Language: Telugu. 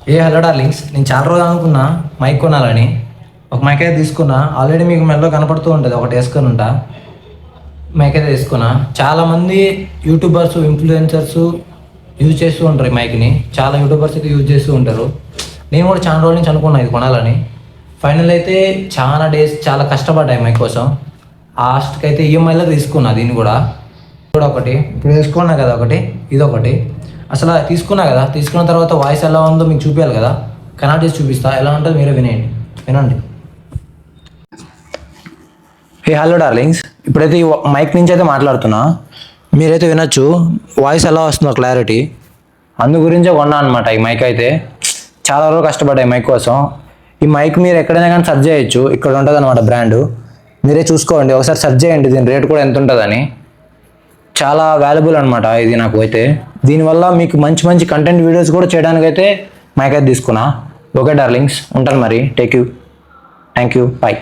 హలో డార్లింగ్స్, నేను చాలా రోజులు అనుకున్నా మైక్ కొనాలని. ఒక మైక్ అయితే తీసుకున్నా. ఆల్రెడీ మీకు మెల్లో కనపడుతూ ఉంటుంది, ఒకటి వేసుకొని ఉంటా. మైక్ అయితే తీసుకున్నా. చాలామంది యూట్యూబర్స్, ఇన్ఫ్లుయెన్సర్స్ యూజ్ చేస్తూ ఉంటారు ఈ మైక్ని. చాలా యూట్యూబర్స్ అయితే యూజ్ చేస్తూ ఉంటారు. నేను కూడా చాలా రోజుల నుంచి అనుకున్నా ఇది కొనాలని. ఫైనల్ అయితే చాలా డేస్ చాలా కష్టపడ్డాయి మైక్ కోసం. లాస్ట్కి అయితే ఈఎంఐలో తీసుకున్నా దీన్ని కూడా. ఒకటి ఇప్పుడు వేసుకున్నా కదా, ఒకటి ఇదొకటి. అసలు తీసుకున్నా కదా, తీసుకున్న తర్వాత వాయిస్ ఎలా ఉందో మీకు చూపించాలి కదా. కనెక్ట్ చేసి చూపిస్తా, ఎలా ఉంటుందో మీరే వినండి. హలో డార్లింగ్స్, ఇప్పుడైతే ఈ మైక్ నుంచి అయితే మాట్లాడుతున్నా. మీరైతే వినొచ్చు వాయిస్ ఎలా వస్తుందో క్లారిటీ. అందు గురించే కొన్నా అనమాట ఈ మైక్ అయితే. చాలా రోజులు కష్టపడ్డాయి మైక్ కోసం. ఈ మైక్ మీరు ఎక్కడైనా కానీ సెర్చ్ చేయొచ్చు, ఇక్కడ ఉంటుంది అనమాట బ్రాండు. మీరే చూసుకోండి, ఒకసారి సెర్చ్ చేయండి దీని రేట్ కూడా ఎంత ఉంటుందని. చాలా వాల్యుబుల్ అనమాట ఇది నాకు అయితే. దీనివల్ల మీకు మంచి మంచి కంటెంట్ వీడియోస్ కూడా చేయడానికైతే మైక్ అయితే తీసుకున్నా. ఓకే డార్లింగ్స్, ఉంటాను మరి. Thank you, bye.